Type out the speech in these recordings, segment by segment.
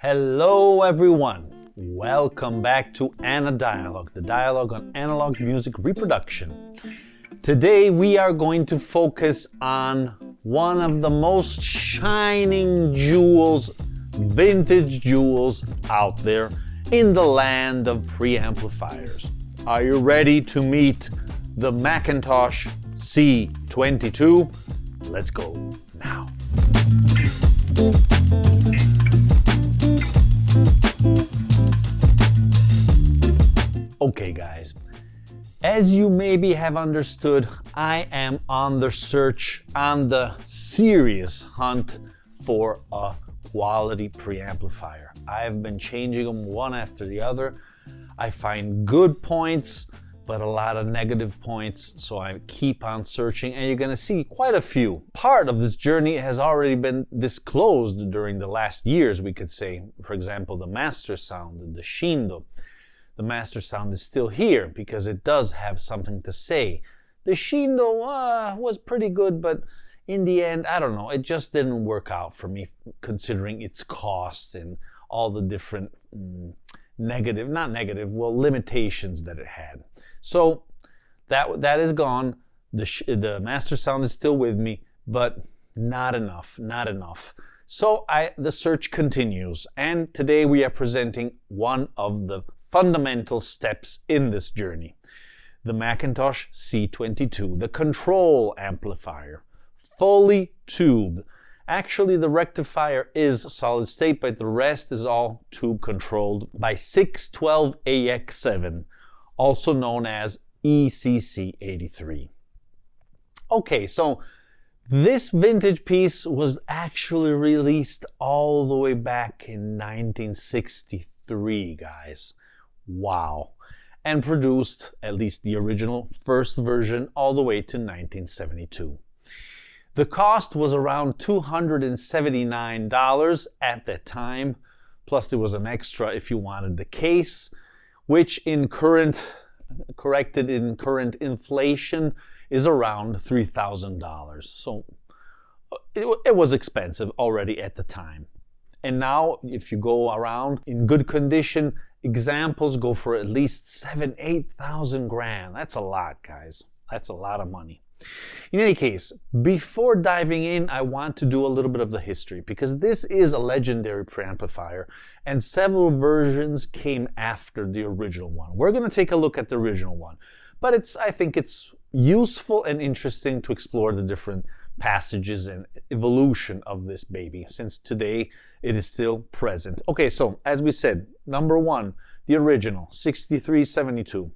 Hello everyone, welcome back to Ana Dialogue, the dialogue on analog music reproduction. Today we are going to focus on one of the most shining jewels, vintage jewels out there in the land of preamplifiers. Are you ready to meet the McIntosh C22? Let's go now. Okay guys, as you maybe have understood, I am on the search, on the serious hunt for a quality preamplifier. I have been changing them one after the other. I find good points, but a lot of negative points, so I keep on searching, and you're gonna see quite a few. Part of this journey has already been disclosed during the last years, we could say. For example, the master sound, the Shindo. The master sound is still here because it does have something to say. The Shindo was pretty good, but in the end, I don't know, it just didn't work out for me, considering its cost and all the different limitations that it had. So that is gone. The master sound is still with me, but not enough. So the search continues, and today we are presenting one of the fundamental steps in this journey. The McIntosh C22, the control amplifier, fully tubed. Actually, the rectifier is solid state, but the rest is all tube controlled by 612AX7, also known as ECC83. Okay, so this vintage piece was actually released all the way back in 1963, guys. Wow. And produced, at least the original first version, all the way to 1972. The cost was around $279 at that time, plus there was an extra if you wanted the case, which corrected in current inflation is around $3,000. So it was expensive already at the time. And now, if you go around in good condition, examples go for at least 7,000-8,000 grand. That's a lot, guys. That's a lot of money. In any case, before diving in, I want to do a little bit of the history, because this is a legendary preamplifier, and several versions came after the original one. We're going to take a look at the original one, but I think it's useful and interesting to explore the different passages and evolution of this baby, since today it is still present. Okay, so as we said, number one, the original 6372.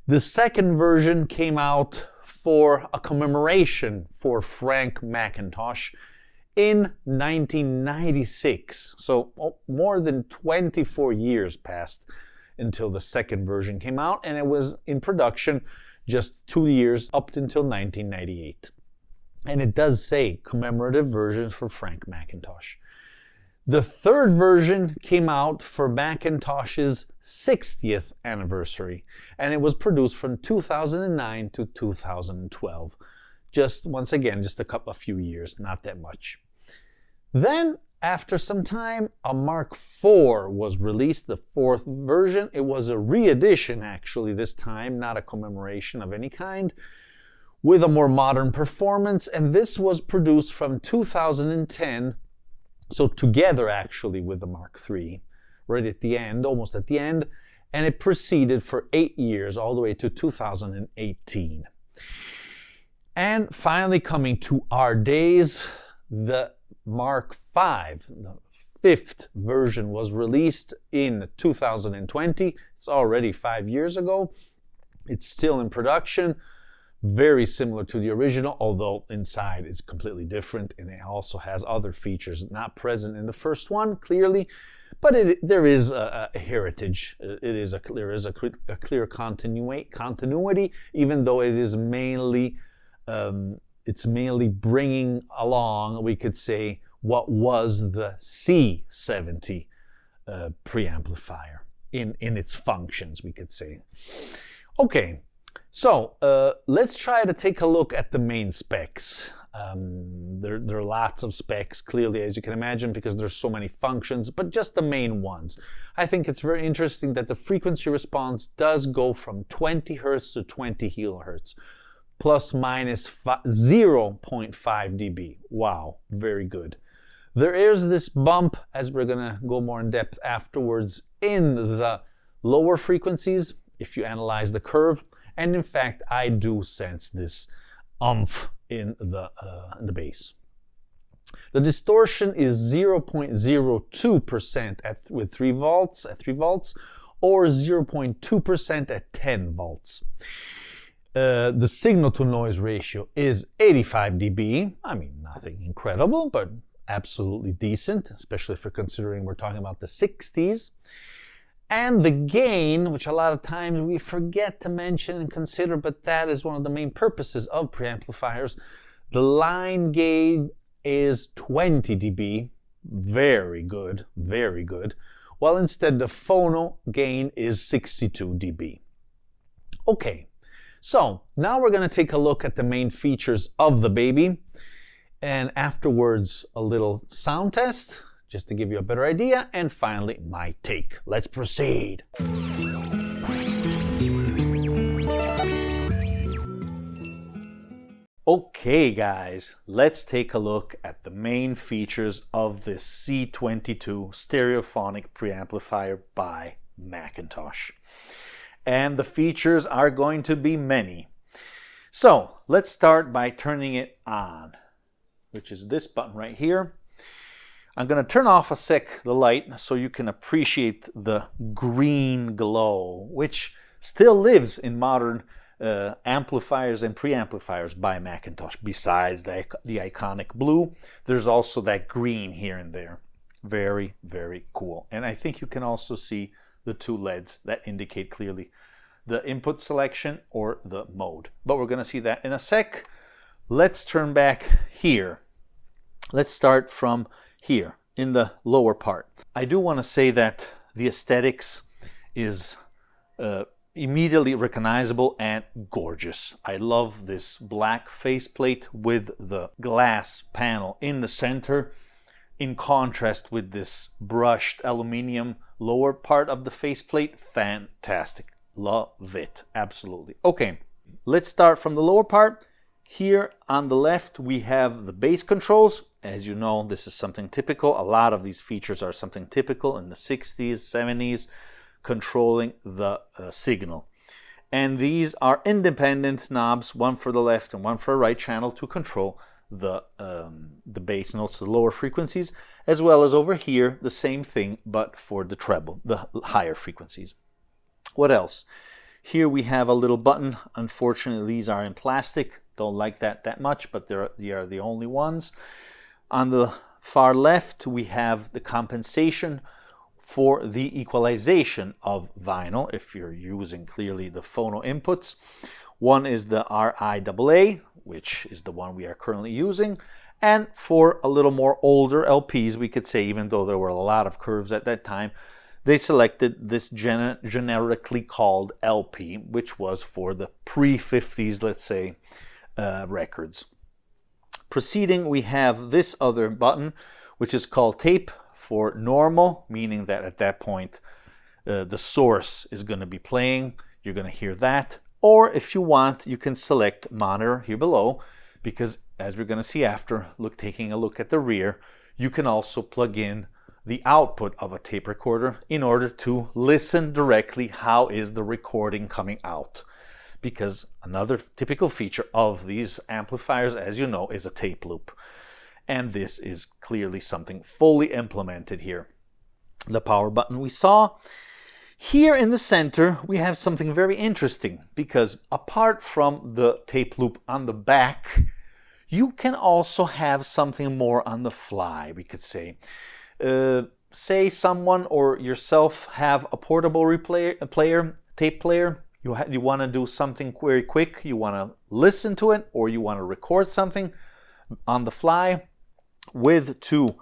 The second version came out for a commemoration for Frank McIntosh in 1996. So more than 24 years passed until the second version came out, and it was in production just 2 years up until 1998. And it does say commemorative version for Frank McIntosh. The third version came out for Macintosh's 60th anniversary, and it was produced from 2009 to 2012. Just once again, just a few years, not that much. Then, after some time, a Mark IV was released, the fourth version. It was a re-edition, actually, this time, not a commemoration of any kind, with a more modern performance, and this was produced from 2010, so together actually with the Mark III, right at the end, almost at the end, and it proceeded for 8 years, all the way to 2018. And finally, coming to our days, the Mark V, the fifth version, was released in 2020. It's already 5 years ago. It's still in production. Very similar to the original, although inside is completely different, and it also has other features not present in the first one, clearly. But there is a heritage. There is a clear continuity, even though it is mainly bringing along, we could say, what was the C70 preamplifier in its functions, we could say. Okay. So let's try to take a look at the main specs. There are lots of specs, clearly, as you can imagine, because there's so many functions, but just the main ones. I think it's very interesting that the frequency response does go from 20 hertz to 20 kilohertz, plus minus 0.5 dB. Wow, very good. There is this bump, as we're going to go more in depth afterwards, in the lower frequencies, if you analyze the curve. And in fact, I do sense this oomph in the bass. The distortion is 0.02% with 3 volts, or 0.2% at 10 volts. The signal-to-noise ratio is 85 dB. I mean, nothing incredible, but absolutely decent, especially if you're considering we're talking about the 60s. And the gain, which a lot of times we forget to mention and consider, but that is one of the main purposes of preamplifiers. The line gain is 20 dB, very good, while instead the phono gain is 62 dB. Okay, so now we're going to take a look at the main features of the baby, and afterwards a little sound test, just to give you a better idea, and finally my take. Let's proceed. Okay guys, let's take a look at the main features of this C22 stereophonic preamplifier by McIntosh. And the features are going to be many. So let's start by turning it on, which is this button right here. I'm going to turn off a sec the light so you can appreciate the green glow, which still lives in modern amplifiers and preamplifiers by McIntosh. Besides the iconic blue, there's also that green here and there. Very, very cool. And I think you can also see the 2 LEDs that indicate clearly the input selection or the mode. But we're going to see that in a sec. Let's turn back here. Let's start from here in the lower part. I do want to say that the aesthetics is immediately recognizable and gorgeous. I love this black faceplate with the glass panel in the center, in contrast with this brushed aluminum lower part of the faceplate. Fantastic. Love it. Absolutely. Okay, let's start from the lower part. Here on the left we have the bass controls. As you know, this is something typical. A lot of these features are something typical in the 60s, 70s, controlling the signal. And these are independent knobs, one for the left and one for the right channel, to control the bass notes, the lower frequencies, as well as over here, the same thing, but for the treble, the higher frequencies. What else? Here we have a little button. Unfortunately, these are in plastic. Don't like that much, but they are the only ones. On the far left, we have the compensation for the equalization of vinyl, if you're using clearly the phono inputs. One is the RIAA, which is the one we are currently using. And for a little more older LPs, we could say, even though there were a lot of curves at that time, they selected this generically called LP, which was for the pre-50s, let's say, records. Proceeding, we have this other button, which is called tape, for normal, meaning that at that point the source is going to be playing. You're going to hear that. Or if you want, you can select monitor here below, because as we're going to see after, taking a look at the rear, you can also plug in the output of a tape recorder in order to listen directly how is the recording coming out. Because another typical feature of these amplifiers, as you know, is a tape loop. And this is clearly something fully implemented here. The power button we saw. Here in the center, we have something very interesting, because apart from the tape loop on the back, you can also have something more on the fly, we could say. Say someone or yourself have a portable tape player. You want to do something very quick. You want to listen to it, or you want to record something on the fly with 2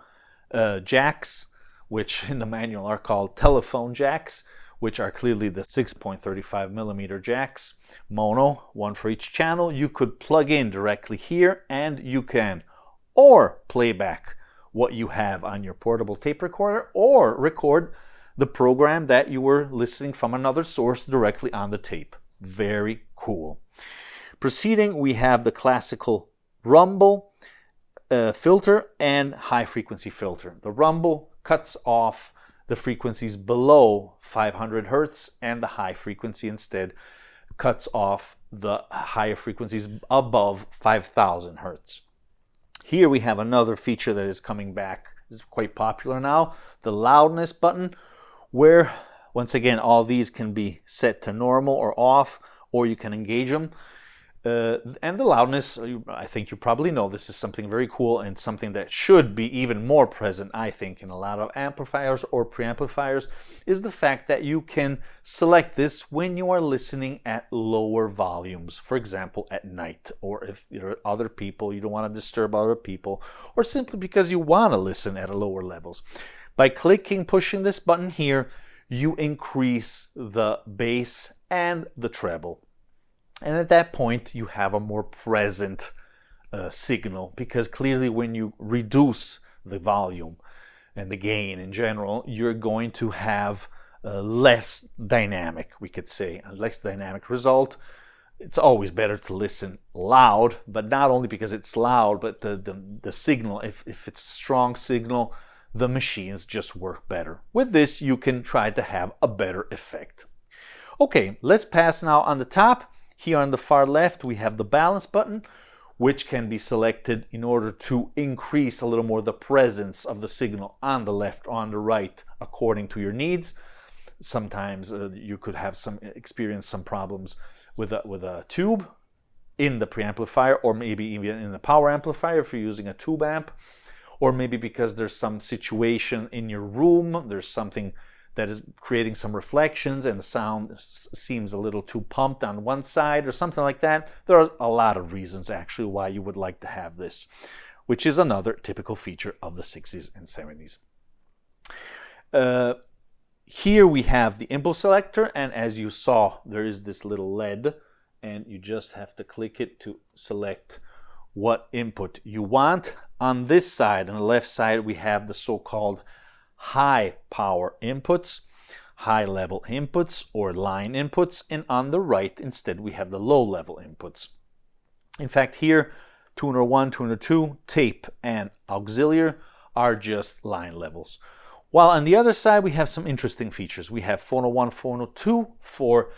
jacks, which in the manual are called telephone jacks, which are clearly the 6.35 millimeter jacks, mono, one for each channel, you could plug in directly here and you can or play back what you have on your portable tape recorder or record the program that you were listening from another source directly on the tape. Very cool. Proceeding, we have the classical rumble filter and high frequency filter. The rumble cuts off the frequencies below 500 hertz and the high frequency instead cuts off the higher frequencies above 5000 hertz. Here we have another feature that is coming back. It's quite popular now, the loudness button, where once again all these can be set to normal or off, or you can engage them. And the loudness, I think you probably know this is something very cool and something that should be even more present, I think, in a lot of amplifiers or preamplifiers, is the fact that you can select this when you are listening at lower volumes. For example, at night, or if there are other people, you don't want to disturb other people, or simply because you want to listen at lower levels. By pushing this button here, you increase the bass and the treble. And at that point, you have a more present signal, because clearly when you reduce the volume and the gain in general, you're going to have less dynamic, we could say, a less dynamic result. It's always better to listen loud, but not only because it's loud, but the signal, if it's a strong signal, the machines just work better. With this, you can try to have a better effect. Okay, let's pass now on the top. Here on the far left, we have the balance button, which can be selected in order to increase a little more the presence of the signal on the left or on the right, according to your needs. Sometimes you could have experience some problems with a tube in the preamplifier, or maybe even in the power amplifier if you're using a tube amp, or maybe because there's some situation in your room, there's something that is creating some reflections and the sound seems a little too pumped on one side or something like that. There are a lot of reasons actually why you would like to have this, which is another typical feature of the 60s and 70s. Here we have the impulse selector, and as you saw, there is this little LED, and you just have to click it to select what input you want. On this side, on the left side, we have the so-called high power inputs, high level inputs or line inputs, and on the right instead we have the low level inputs. In fact, here tuner 1, tuner 2, tape and auxiliary are just line levels. While on the other side we have some interesting features. We have phono 1, phono 2 for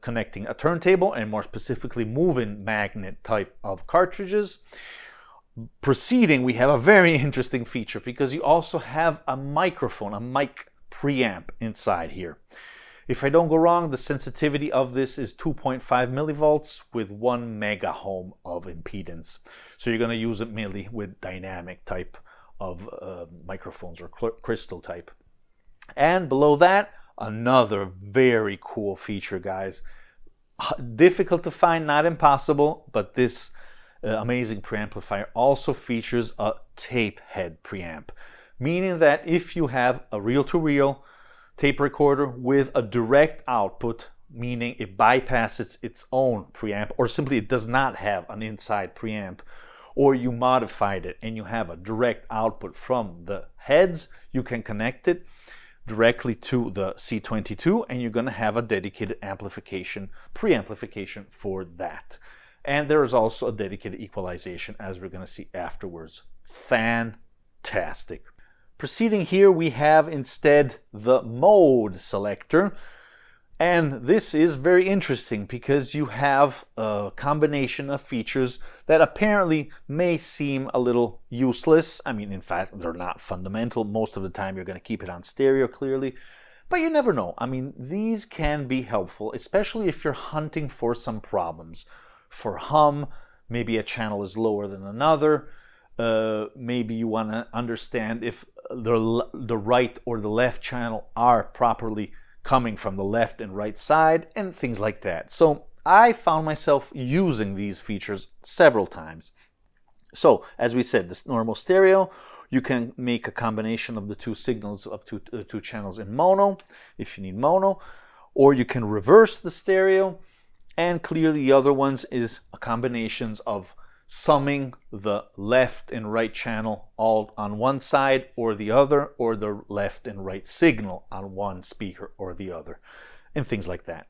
connecting a turntable, and more specifically moving magnet type of cartridges. Proceeding, we have a very interesting feature because you also have a microphone, a mic preamp inside here. If I don't go wrong, the sensitivity of this is 2.5 millivolts with 1 mega ohm of impedance. So you're going to use it mainly with dynamic type of microphones or crystal type. And below that, another very cool feature, guys. Difficult to find, not impossible, but this amazing preamplifier also features a tape head preamp, meaning that if you have a reel-to-reel tape recorder with a direct output, meaning it bypasses its own preamp, or simply it does not have an inside preamp, or you modified it and you have a direct output from the heads, you can connect it directly to the C22 and you're going to have a dedicated preamplification for that. And there is also a dedicated equalization, as we're going to see afterwards. Fantastic. Proceeding here, we have instead the mode selector. And this is very interesting because you have a combination of features that apparently may seem a little useless. I mean, in fact, they're not fundamental. Most of the time, you're going to keep it on stereo clearly. But you never know. I mean, these can be helpful, especially if you're hunting for some problems. For hum, maybe a channel is lower than another. Maybe you want to understand if the right or the left channel are properly coming from the left and right side, and things like that. So I found myself using these features several times. So as we said, this normal stereo, You can make a combination of the two signals of two channels in mono, if you need mono, or you can reverse the stereo. And clearly the other ones is a combinations of summing the left and right channel all on one side or the other, or the left and right signal on one speaker or the other, and things like that.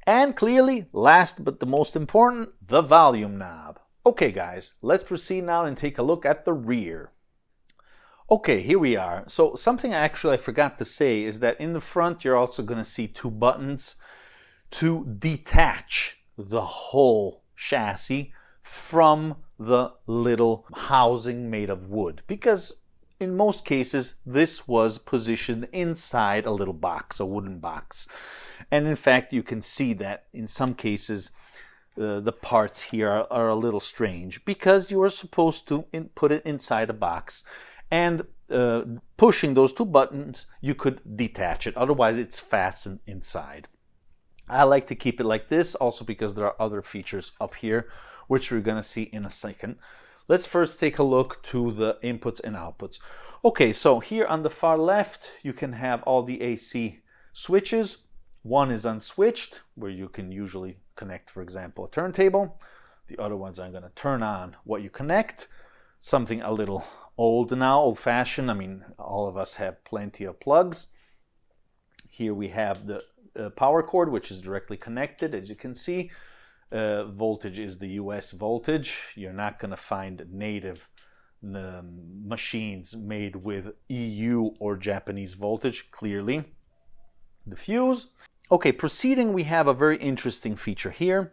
And clearly, last but the most important, the volume knob. Okay guys, let's proceed now and take a look at the rear. Okay, here we are. So something actually I forgot to say is that in the front you're also going to see two buttons to detach the whole chassis from the little housing made of wood, because in most cases this was positioned inside a little box, a wooden box. And in fact you can see that in some cases the parts here are a little strange, because you are supposed to put it inside a box, and pushing those two buttons you could detach it, otherwise it's fastened inside. I like to keep it like this also because there are other features up here which we're going to see in a second. Let's first take a look to the inputs and outputs. Okay, so here on the far left you can have all the AC switches. One is unswitched, where you can usually connect, for example, a turntable. The other ones I'm going to turn on what you connect. Something a little old now, old-fashioned. I mean, all of us have plenty of plugs. Here we have the power cord, which is directly connected, as you can see. Voltage is the US voltage. You're not going to find native machines made with EU or Japanese voltage, clearly. The fuse. Okay, proceeding, we have a very interesting feature here.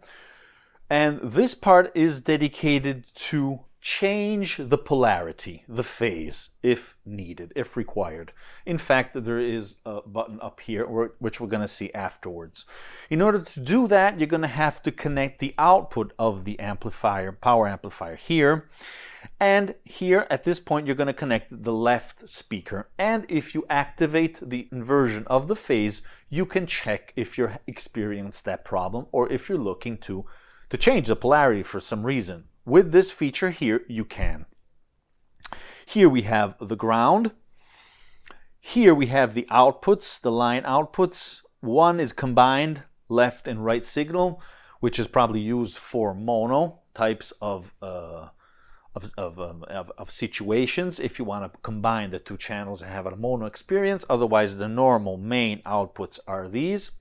And this part is dedicated to change the polarity, the phase, if needed, if required. In fact, there is a button up here, which we're going to see afterwards. In order to do that, you're going to have to connect the output of the amplifier, power amplifier here. And here, at this point, you're going to connect the left speaker. And if you activate the inversion of the phase, you can check if you're experiencing that problem, or if you're looking to change the polarity for some reason. With this feature here, you can. Here we have the ground. Here we have the outputs, the line outputs. One is combined left and right signal, which is probably used for mono types of situations, if you want to combine the two channels and have a mono experience. Otherwise, the normal main outputs are these.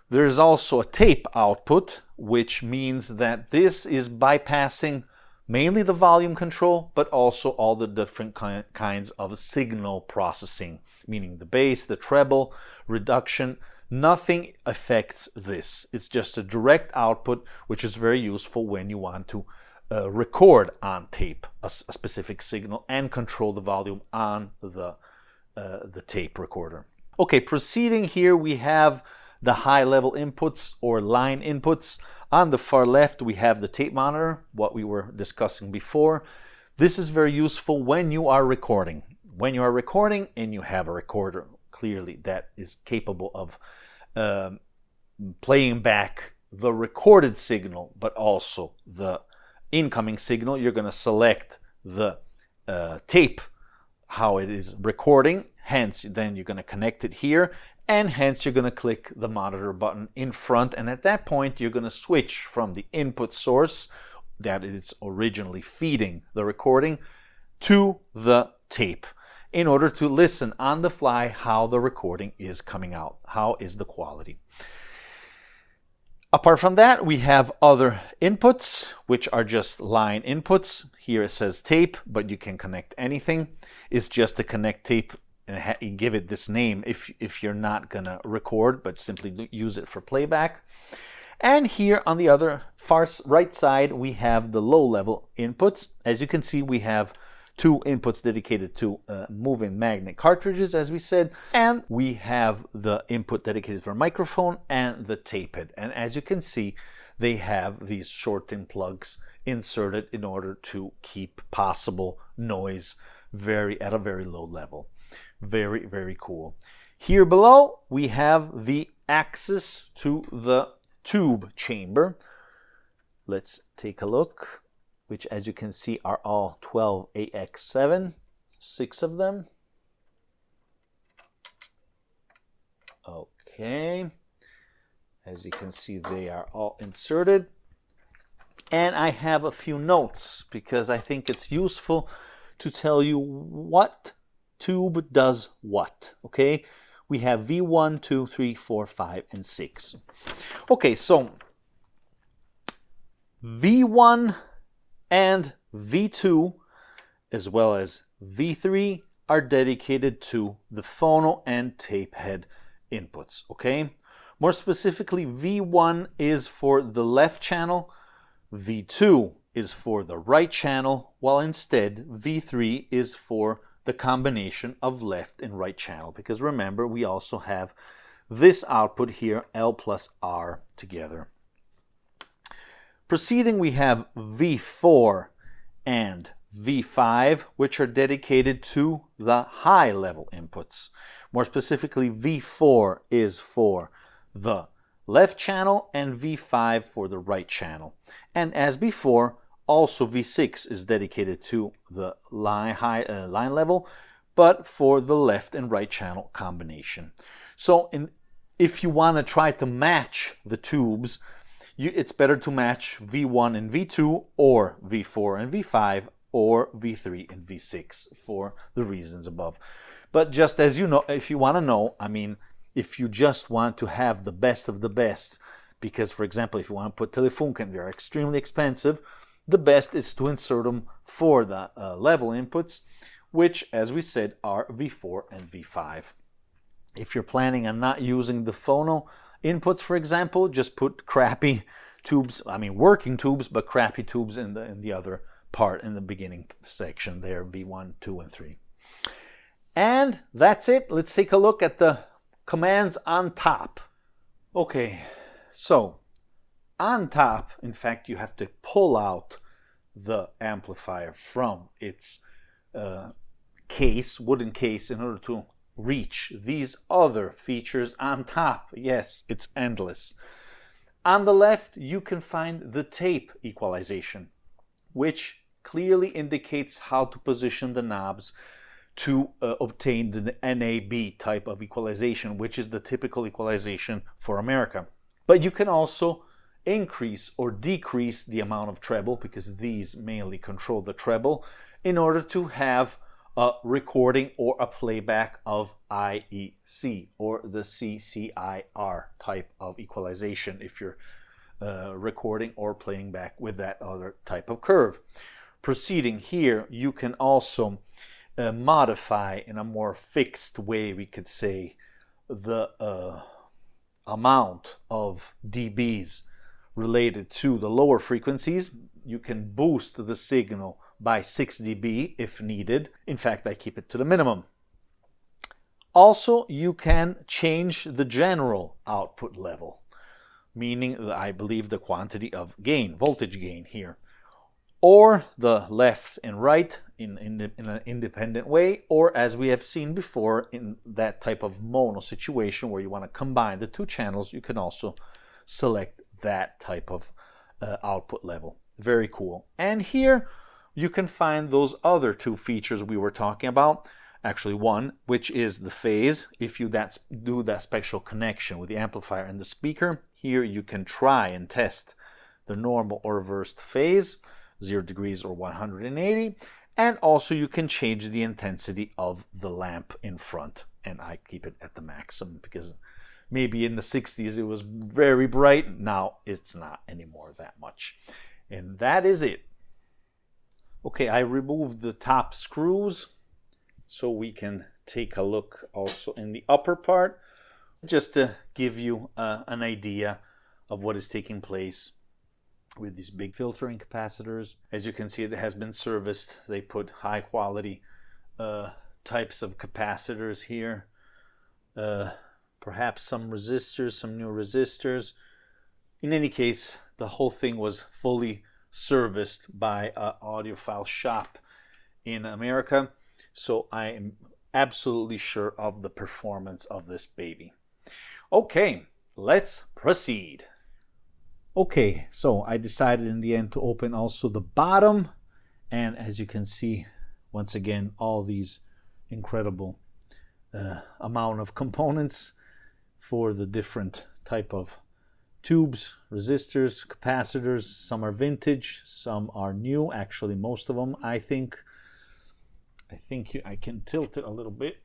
There is also a tape output, which means that this is bypassing mainly the volume control, but also all the different kinds of signal processing, meaning the bass, the treble, reduction. Nothing affects this. It's just a direct output, which is very useful when you want to record on tape a specific signal and control the volume on the tape recorder. Okay, proceeding here, we have the high-level inputs or line inputs. On the far left, we have the tape monitor, what we were discussing before. This is very useful when you are recording. When you are recording and you have a recorder, clearly, that is capable of playing back the recorded signal, but also the incoming signal. You're going to select the tape, how it is recording. Hence, then you're going to connect it here. And hence you're going to click the monitor button in front, and at that point you're going to switch from the input source that it's originally feeding the recording to the tape in order to listen on the fly how the recording is coming out, how is the quality. Apart from that, we have other inputs, which are just line inputs. Here it says tape, but you can connect anything. It's just to connect tape and give it this name if you're not gonna record, but simply use it for playback. And here on the other far right side, we have the low-level inputs. As you can see, we have two inputs dedicated to moving magnet cartridges, as we said, and we have the input dedicated to our microphone and the tape head. And as you can see, they have these short-in plugs inserted in order to keep possible noise at a very low level. Very, very cool. Here below, we have the access to the tube chamber. Let's take a look. which as you can see are all 12AX7, 6 of them. Okay, as you can see, they are all inserted. And I have a few notes because I think it's useful to tell you what tube does what. Okay, we have V1, 2, 3, 4, 5, and 6. Okay, so V1 and V2 as well as V3 are dedicated to the phono and tape head inputs. Okay, more specifically, V1 is for the left channel, V2 is for the right channel, while instead V3 is for the combination of left and right channel, because remember we also have this output here, L plus R together. Proceeding, we have V4 and V5, which are dedicated to the high level inputs. More specifically, V4 is for the left channel and V5 for the right channel. And as before, also V6 is dedicated to the line level, but for the left and right channel combination. So if you want to try to match the tubes, it's better to match V1 and V2 or V4 and V5 or V3 and V6 for the reasons above. But just as you know, if you want to know, I mean, if you just want to have the best of the best, because for example, if you want to put Telefunken, they're extremely expensive, the best is to insert them for the level inputs, which as we said are V4 and V5. If you're planning on not using the phono inputs, for example, just put crappy tubes, I mean working tubes, but crappy tubes in the other part in the beginning section there, V1, 2, and 3. And that's it. Let's take a look at the commands on top. Okay, so on top, in fact, you have to pull out the amplifier from its case, wooden case, in order to reach these other features on top. Yes, it's endless. On the left, you can find the tape equalization, which clearly indicates how to position the knobs to obtain the NAB type of equalization, which is the typical equalization for America. But you can also increase or decrease the amount of treble, because these mainly control the treble, in order to have a recording or a playback of IEC or the CCIR type of equalization if you're recording or playing back with that other type of curve. Proceeding here, you can also modify in a more fixed way, we could say, the amount of dBs related to the lower frequencies. You can boost the signal by 6 dB if needed. In fact, I keep it to the minimum. Also, you can change the general output level, meaning I believe the quantity of gain, voltage gain here, or the left and right in an independent way, or as we have seen before in that type of mono situation where you want to combine the two channels, you can also select that type of output level. Very cool. And here you can find those other two features we were talking about. Actually one, which is the phase. If you do that special connection with the amplifier and the speaker, here you can try and test the normal or reversed phase, 0 degrees or 180, and also you can change the intensity of the lamp in front, and I keep it at the maximum because maybe in the 60s it was very bright. Now it's not anymore that much. And that is it. Okay, I removed the top screws so we can take a look also in the upper part, just to give you an idea of what is taking place with these big filtering capacitors. As you can see, it has been serviced. They put high quality types of capacitors here. Perhaps some resistors, some new resistors. In any case, the whole thing was fully serviced by an audiophile shop in America. So I am absolutely sure of the performance of this baby. Okay, let's proceed. Okay, so I decided in the end to open also the bottom, and as you can see, once again, all these incredible amount of components for the different type of tubes, resistors, capacitors. Some are vintage, some are new. Actually, most of them, I think I can tilt it a little bit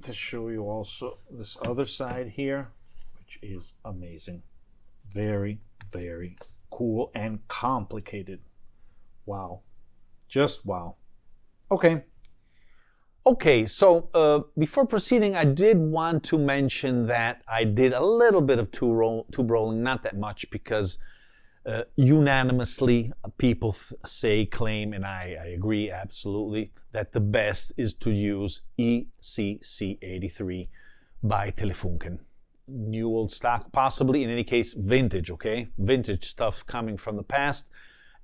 to show you also this other side here, which is amazing. Very, very cool and complicated. Wow. Just wow. Okay, so before proceeding, I did want to mention that I did a little bit of tube rolling, not that much, because unanimously people claim, and I agree absolutely, that the best is to use ECC83 by Telefunken. New old stock, possibly, in any case, vintage, okay? Vintage stuff coming from the past.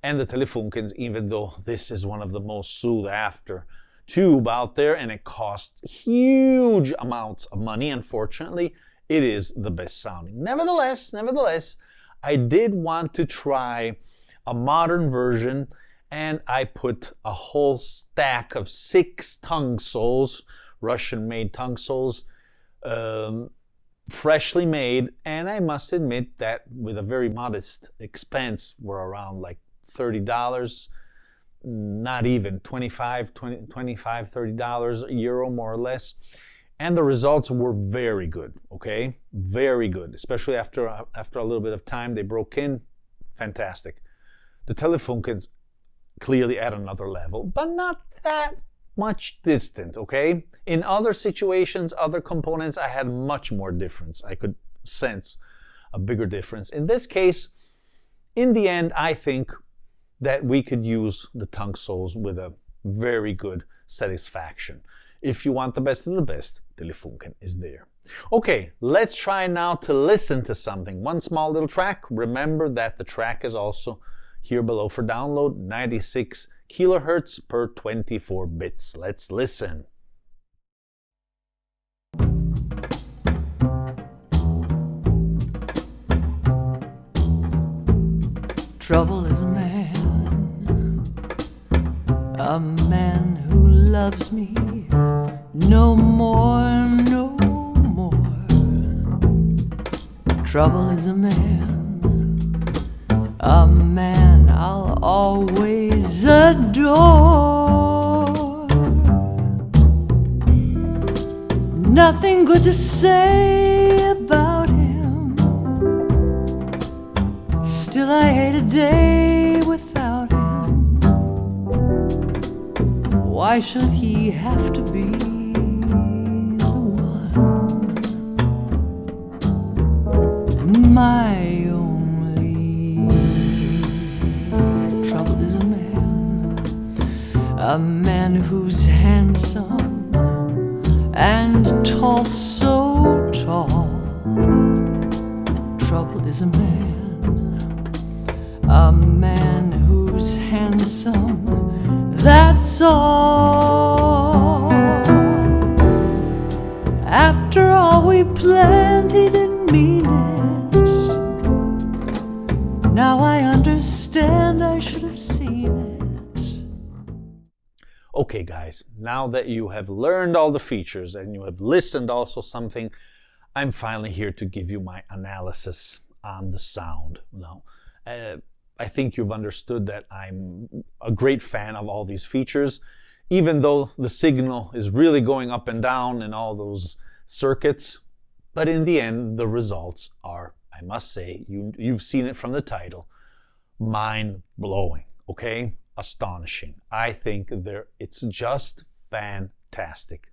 And the Telefunkens, even though this is one of the most sought after tube out there and it costs huge amounts of money, unfortunately, it is the best sounding. Nevertheless, I did want to try a modern version, and I put a whole stack of 6 tongue soles, Russian-made tongue soles, freshly made, and I must admit that with a very modest expense, were around like $30, not even $25, $30 euro, more or less. And the results were very good, okay? Very good, especially after a little bit of time. They broke in, fantastic. The Telefunkens clearly at another level, but not that much distant, okay? In other situations, other components, I had much more difference. I could sense a bigger difference. In this case, in the end, I think that we could use the tongue soles with a very good satisfaction. If you want the best of the best, Telefunken is there. Okay, let's try now to listen to something. One small little track. Remember that the track is also here below for download, 96 kilohertz per 24 bits. Let's listen. Trouble is a man who loves me no more, no more. Trouble is a man I'll always adore. Nothing good to say about him, still I hate a day without him. Why should he have to be the one? My only trouble is a man who's handsome and tall, so tall. Trouble is a man who's handsome, that's all. After all we planned, he didn't mean it. Now I understand, I should have seen it. Okay guys, now that you have learned all the features and you have listened also something, I'm finally here to give you my analysis on the sound. Now, I think you've understood that I'm a great fan of all these features, even though the signal is really going up and down in all those circuits. But in the end, the results are, I must say, you've seen it from the title, mind-blowing, okay? Astonishing. I think it's just fantastic.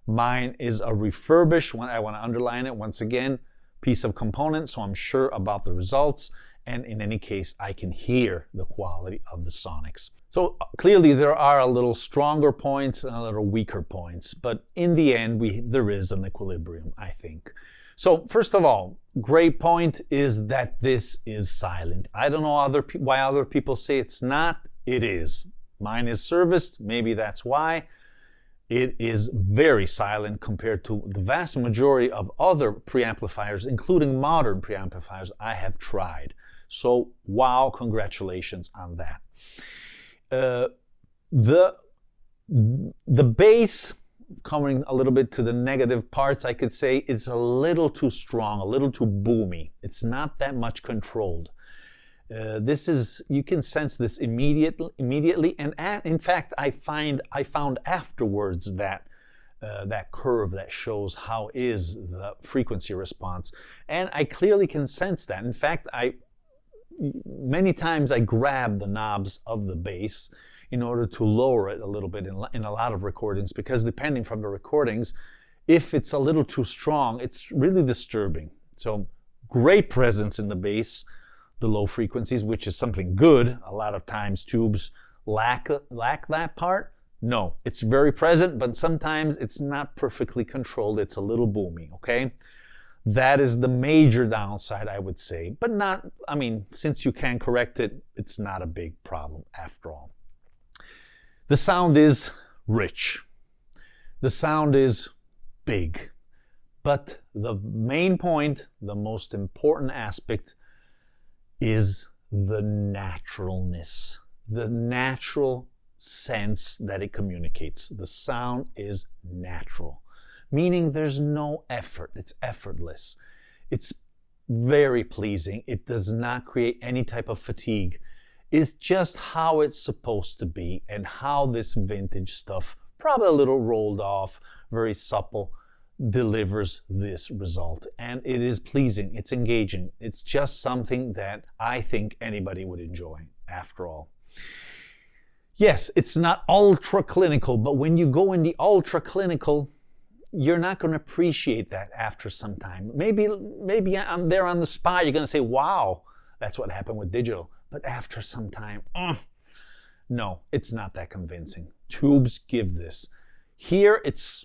Mine is a refurbished one. I want to underline it once again, piece of component, so I'm sure about the results. And in any case, I can hear the quality of the sonics. So clearly there are a little stronger points and a little weaker points, but in the end, there is an equilibrium, I think. So first of all, great point is that this is silent. I don't know why other people say it's not. It is. Mine is serviced, maybe that's why. It is very silent compared to the vast majority of other preamplifiers, including modern preamplifiers I have tried. So wow, congratulations on that. The bass, coming a little bit to the negative parts, I could say it's a little too strong, a little too boomy. It's not that much controlled. You can sense this immediately, and in fact, I found afterwards that curve that shows how is the frequency response, and I clearly can sense that. In fact, many times I grab the knobs of the bass in order to lower it a little bit in a lot of recordings, because depending from the recordings, if it's a little too strong, it's really disturbing. So great presence in the bass, the low frequencies, which is something good. A lot of times tubes lack that part. No, it's very present, but sometimes it's not perfectly controlled. It's a little boomy, okay? That is the major downside, I would say. But not, I mean, since you can correct it, it's not a big problem after all. The sound is rich. The sound is big. But the main point, the most important aspect, is the naturalness, the natural sense that it communicates. The sound is natural, meaning there's no effort. It's effortless. It's very pleasing. It does not create any type of fatigue. It's just how it's supposed to be, and how this vintage stuff, probably a little rolled off, very supple, delivers this result. And it is pleasing, it's engaging, it's just something that I think anybody would enjoy after all. Yes, it's not ultra clinical, but when you go in the ultra clinical, you're not going to appreciate that after some time. Maybe I'm there on the spot, you're going to say, wow, that's what happened with digital. But after some time, no, it's not that convincing. Tubes give this. Here it's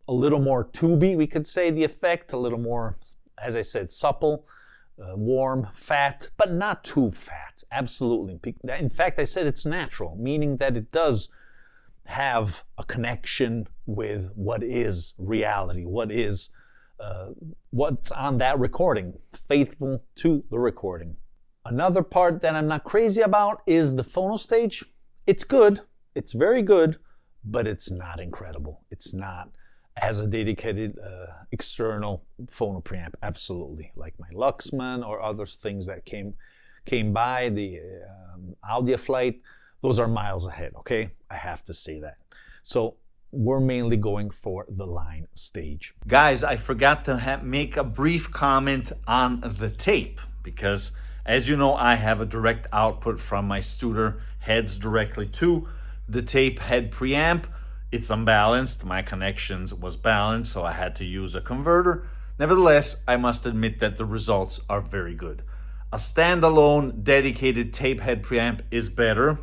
a little more tubey, we could say, the effect, a little more, as I said, supple, warm, fat, but not too fat, absolutely. In fact, I said it's natural, meaning that it does have a connection with what is reality, what's on that recording, faithful to the recording. Another part that I'm not crazy about is the phono stage. It's good, it's very good, but it's not incredible. It's not as a dedicated external phono preamp, absolutely. Like my Luxman or other things that came by, the Audioflight, those are miles ahead, okay? I have to say that. So we're mainly going for the line stage. Guys, I forgot to make a brief comment on the tape, because as you know, I have a direct output from my Studer heads directly to the tape head preamp. It's unbalanced. My connections was balanced, so I had to use a converter. Nevertheless, I must admit that the results are very good. A standalone dedicated tape head preamp is better,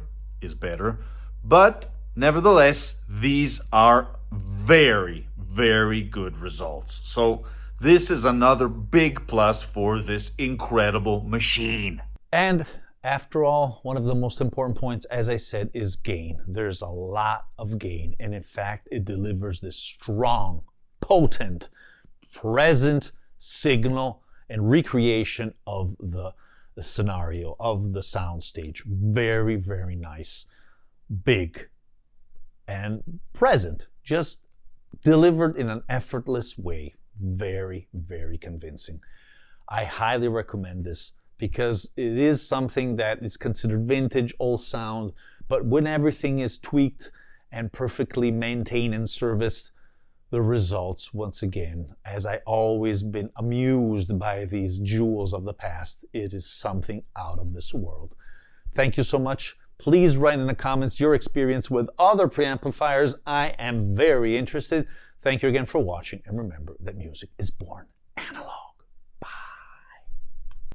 but nevertheless, these are very, very good results. So this is another big plus for this incredible machine. And after all, one of the most important points, as I said, is gain. There's a lot of gain, and in fact, it delivers this strong, potent, present signal and recreation of the scenario, of the sound stage. Very, very nice, big, and present, just delivered in an effortless way. Very, very convincing. I highly recommend this, because it is something that is considered vintage, old sound, but when everything is tweaked and perfectly maintained and serviced, the results, once again, as I always been amused by these jewels of the past, it is something out of this world. Thank you so much. Please write in the comments your experience with other preamplifiers. I am very interested. Thank you again for watching, and remember that music is born analog.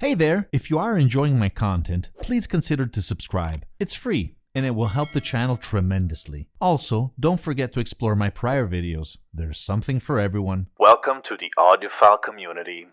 Hey there, if you are enjoying my content, please consider to subscribe. It's free, and it will help the channel tremendously. Also, don't forget to explore my prior videos. There's something for everyone. Welcome to the audiophile community.